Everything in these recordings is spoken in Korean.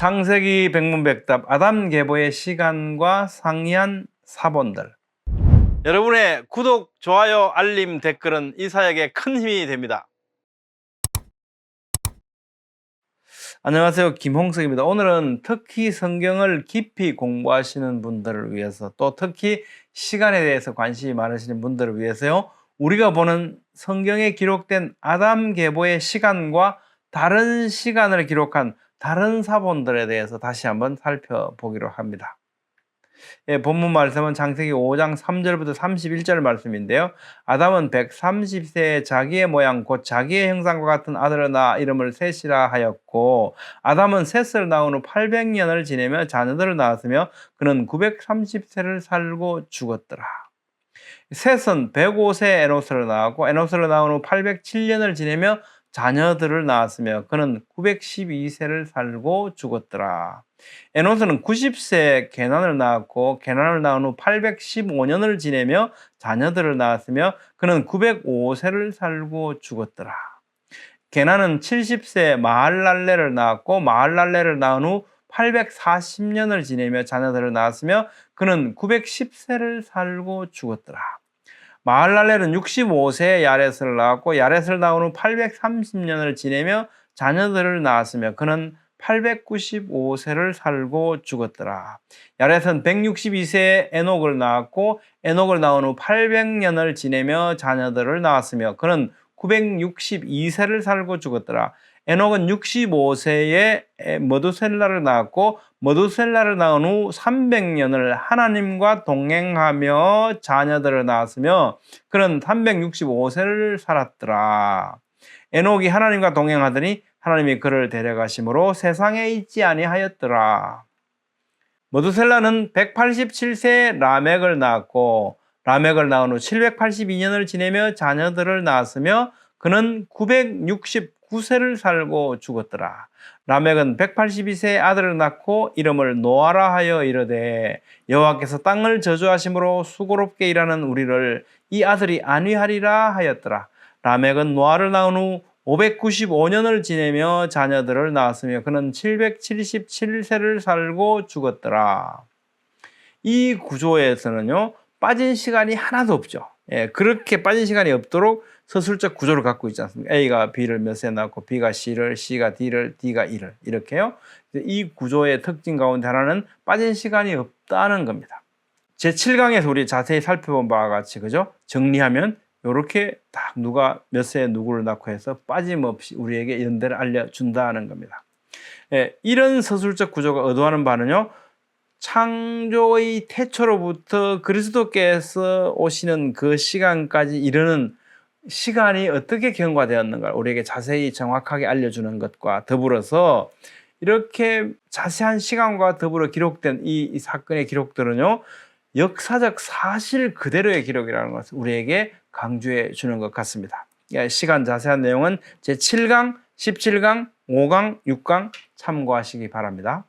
창세기 백문백답 아담 계보의 시간과 상이한 사본들. 여러분의 구독, 좋아요, 알림, 댓글은 이 사역에 큰 힘이 됩니다. 안녕하세요, 김홍석입니다. 오늘은 특히 성경을 깊이 공부하시는 분들을 위해서, 또 특히 시간에 대해서 관심이 많으시는 분들을 위해서요, 우리가 보는 성경에 기록된 아담 계보의 시간과 다른 시간을 기록한 다른 사본들에 대해서 다시 한번 살펴보기로 합니다. 본문 말씀은 창세기 5장 3절부터 31절 말씀인데요. 아담은 130세에 자기의 모양 곧 자기의 형상과 같은 아들을 낳아 이름을 셋이라 하였고, 아담은 셋을 낳은 후 800년을 지내며 자녀들을 낳았으며 그는 930세를 살고 죽었더라. 셋은 105세 에노스를 낳았고, 에노스를 낳은 후 807년을 지내며 자녀들을 낳았으며 그는 912세를 살고 죽었더라. 에노스는 90세에 게난을 낳았고, 게난을 낳은 후 815년을 지내며 자녀들을 낳았으며 그는 905세를 살고 죽었더라. 게난은 70세에 마할랄레를 낳았고, 마할랄레를 낳은 후 840년을 지내며 자녀들을 낳았으며 그는 910세를 살고 죽었더라. 마할랄렐은 65세에 야렛을 낳았고, 야렛을 낳은 후 830년을 지내며 자녀들을 낳았으며 그는 895세를 살고 죽었더라. 야렛은 162세에 에녹을 낳았고, 에녹을 낳은 후 800년을 지내며 자녀들을 낳았으며 그는 962세를 살고 죽었더라. 에녹은 65세에 머두셀라를 낳았고, 머두셀라를 낳은 후 300년을 하나님과 동행하며 자녀들을 낳았으며 그는 365세를 살았더라. 에녹이 하나님과 동행하더니 하나님이 그를 데려가심으로 세상에 있지 아니하였더라. 머두셀라는 187세에 라멕을 낳았고, 라멕을 낳은 후 782년을 지내며 자녀들을 낳았으며 그는 969세를 살고 죽었더라. 라멕은 182세에 아들을 낳고 이름을 노아라 하여 이르되, 여호와께서 땅을 저주하심으로 수고롭게 일하는 우리를 이 아들이 안위하리라 하였더라. 라멕은 노아를 낳은 후 595년을 지내며 자녀들을 낳았으며 그는 777세를 살고 죽었더라. 이 구조에서는요, 빠진 시간이 하나도 없죠. 그렇게 빠진 시간이 없도록 서술적 구조를 갖고 있지 않습니까? A가 B를 몇 세 낳고, B가 C를, C가 D를, D가 E를, 이렇게요. 이 구조의 특징 가운데 하나는 빠진 시간이 없다는 겁니다. 제7강에서 우리 자세히 살펴본 바와 같이, 그죠? 정리하면 이렇게 딱 누가 몇 세에 누구를 낳고 해서 빠짐없이 우리에게 연대를 알려준다는 겁니다. 이런 서술적 구조가 의도하는 바는요, 창조의 태초로부터 그리스도께서 오시는 그 시간까지 이르는 시간이 어떻게 경과되었는가 우리에게 자세히 정확하게 알려주는 것과 더불어서, 이렇게 자세한 시간과 더불어 기록된 이 사건의 기록들은요, 역사적 사실 그대로의 기록이라는 것을 우리에게 강조해 주는 것 같습니다. 시간 자세한 내용은 제7강, 17강, 5강, 6강 참고하시기 바랍니다.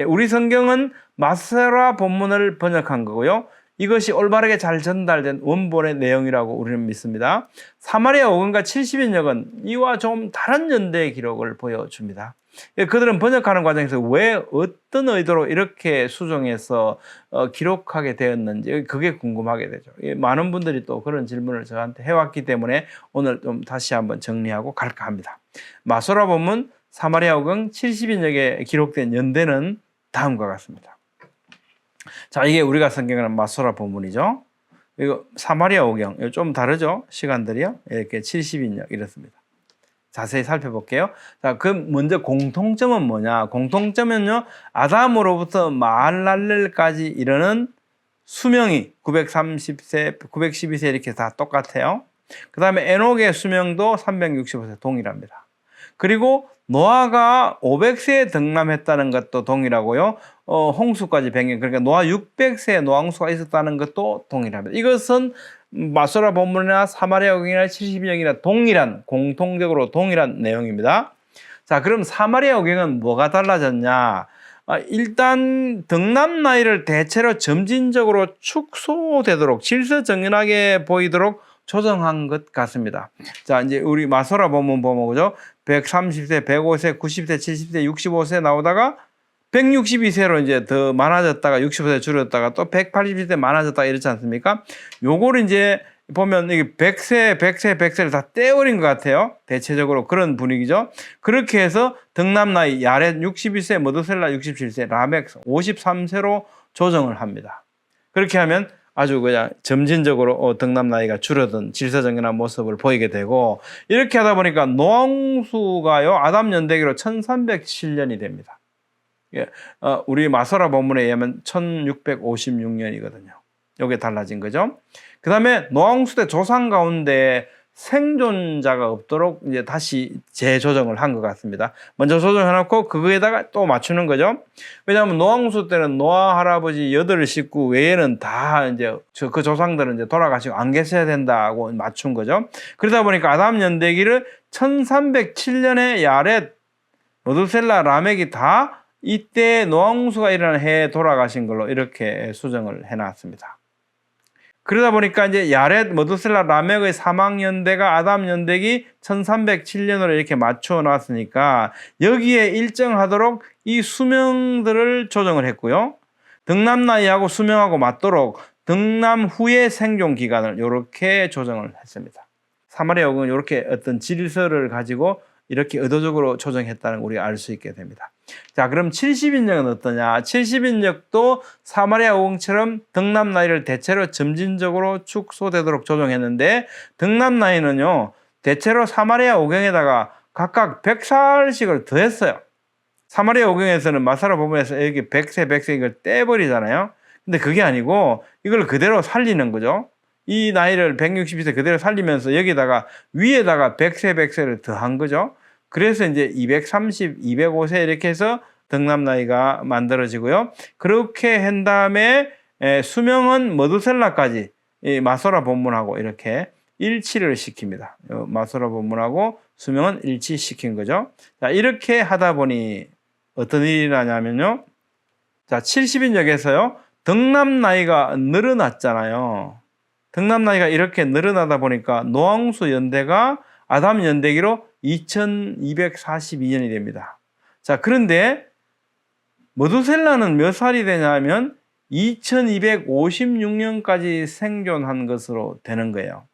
우리 성경은 마세라 본문을 번역한 거고요. 이것이 올바르게 잘 전달된 원본의 내용이라고 우리는 믿습니다. 사마리아 오경과 70인역은 이와 좀 다른 연대의 기록을 보여줍니다. 그들은 번역하는 과정에서 왜 어떤 의도로 이렇게 수정해서 기록하게 되었는지 그게 궁금하게 되죠. 많은 분들이 또 그런 질문을 저한테 해왔기 때문에 오늘 좀 다시 한번 정리하고 갈까 합니다. 마소라 본문, 사마리아 오경, 70인역에 기록된 연대는 다음과 같습니다. 자, 이게 우리가 성경하는 마소라 본문이죠. 이거 사마리아 오경, 좀 다르죠? 시간들이요. 이렇게 70인역 이렇습니다. 자세히 살펴볼게요. 자, 그 먼저 공통점은 뭐냐? 공통점은요, 아담으로부터 마할랄렐까지 이르는 수명이 930세, 912세 이렇게 다 똑같아요. 그 다음에 에녹의 수명도 365세 동일합니다. 그리고 노아가 500세에 등남했다는 것도 동일하고요. 홍수까지 100년, 그러니까 노아 600세에 노홍수가 있었다는 것도 동일합니다. 이것은 마소라 본문이나 사마리아 오경이나 70인역이나 동일한, 공통적으로 동일한 내용입니다. 자, 그럼 사마리아 오경은 뭐가 달라졌냐? 일단 등남 나이를 대체로 점진적으로 축소되도록 질서정연하게 보이도록 조정한 것 같습니다. 자, 이제 우리 마소라 본문 보면 그죠? 130세, 105세, 90세, 70세, 65세 나오다가 162세로 이제 더 많아졌다가 65세 줄었다가 또 180세 많아졌다가 이렇지 않습니까? 요거를 이제 보면 이게 100세, 100세, 100세를 다 떼어버린 것 같아요. 대체적으로 그런 분위기죠. 그렇게 해서 등남 나이 야렛 61세, 머드셀라 67세, 라멕 53세로 조정을 합니다. 그렇게 하면 아주 그냥 점진적으로 등남 나이가 줄어든 질서정연한 모습을 보이게 되고, 이렇게 하다 보니까 노왕수가요 아담 연대기로 1307년이 됩니다. 예, 우리 마소라 본문에 의하면 1656년이거든요. 요게 달라진 거죠. 그 다음에 노왕수 때 조상 가운데 생존자가 없도록 이제 다시 재조정을 한 것 같습니다. 먼저 조정해놓고 그거에다가 또 맞추는 거죠. 왜냐하면 노왕수 때는 노아 할아버지 8식구 외에는 다 이제 그 조상들은 이제 돌아가시고 안 계셔야 된다고 맞춘 거죠. 그러다 보니까 아담 연대기를 1307년에 야렛, 머두셀라, 라멕이 다 이때 노왕수가 일어난 해에 돌아가신 걸로 이렇게 수정을 해놨습니다. 그러다 보니까 이제 야렛, 머두셀라, 라멕의 사망 연대가 아담 연대기 1307년으로 이렇게 맞춰 놨으니까 여기에 일정하도록 이 수명들을 조정을 했고요. 등남 나이하고 수명하고 맞도록 등남 후의 생존 기간을 이렇게 조정을 했습니다. 사마리아 오경은 이렇게 어떤 질서를 가지고 이렇게 의도적으로 조정했다는 걸 우리가 알 수 있게 됩니다. 자, 그럼 70인역은 어떠냐? 70인역도 사마리아 오경처럼 등남 나이를 대체로 점진적으로 축소되도록 조정했는데, 등남 나이는요 대체로 사마리아 오경에다가 각각 100살씩을 더했어요. 사마리아 오경에서는 마사라 본문에서 여기 100세 100세 이걸 떼버리잖아요. 근데 그게 아니고 이걸 그대로 살리는 거죠. 이 나이를 162세 그대로 살리면서 여기다가 위에다가 100세 100세를 더한 거죠. 그래서 이제 230, 205세 이렇게 해서 등남 나이가 만들어지고요. 그렇게 한 다음에 수명은 머두셀라까지 이 마소라 본문하고 이렇게 일치를 시킵니다. 마소라 본문하고 수명은 일치시킨 거죠. 자, 이렇게 하다 보니 어떤 일이 나냐면요. 자, 70인역에서요. 등남 나이가 늘어났잖아요. 등남 나이가 이렇게 늘어나다 보니까 노왕수 연대가 아담 연대기로 2242년이 됩니다. 자, 그런데 머두셀라는 몇 살이 되냐면 2256년까지 생존한 것으로 되는 거예요.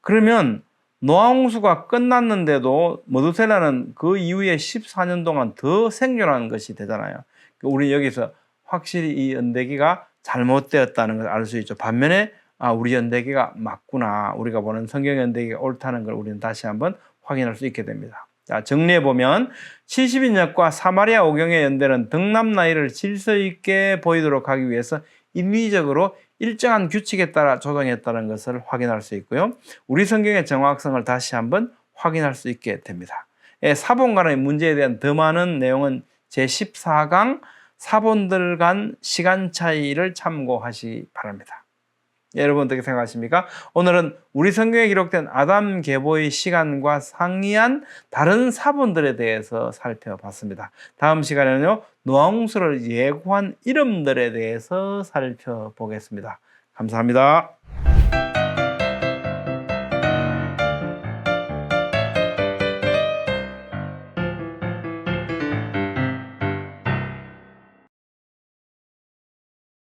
그러면 노왕수가 끝났는데도 머두셀라는 그 이후에 14년 동안 더 생존한 것이 되잖아요. 우리 여기서 확실히 이 연대기가 잘못되었다는 걸 알 수 있죠. 반면에 우리 연대기가 맞구나, 우리가 보는 성경 연대기가 옳다는 걸 우리는 다시 한번 확인할 수 있게 됩니다. 자, 정리해보면 70인역과 사마리아 오경의 연대는 등남 나이를 질서 있게 보이도록 하기 위해서 인위적으로 일정한 규칙에 따라 조정했다는 것을 확인할 수 있고요. 우리 성경의 정확성을 다시 한번 확인할 수 있게 됩니다. 사본 간의 문제에 대한 더 많은 내용은 제14강 사본들 간 시간 차이를 참고하시기 바랍니다. 여러분 어떻게 생각하십니까? 오늘은 우리 성경에 기록된 아담 계보의 시간과 상이한 다른 사본들에 대해서 살펴봤습니다. 다음 시간에는요, 노왕수를 예고한 이름들에 대해서 살펴보겠습니다. 감사합니다.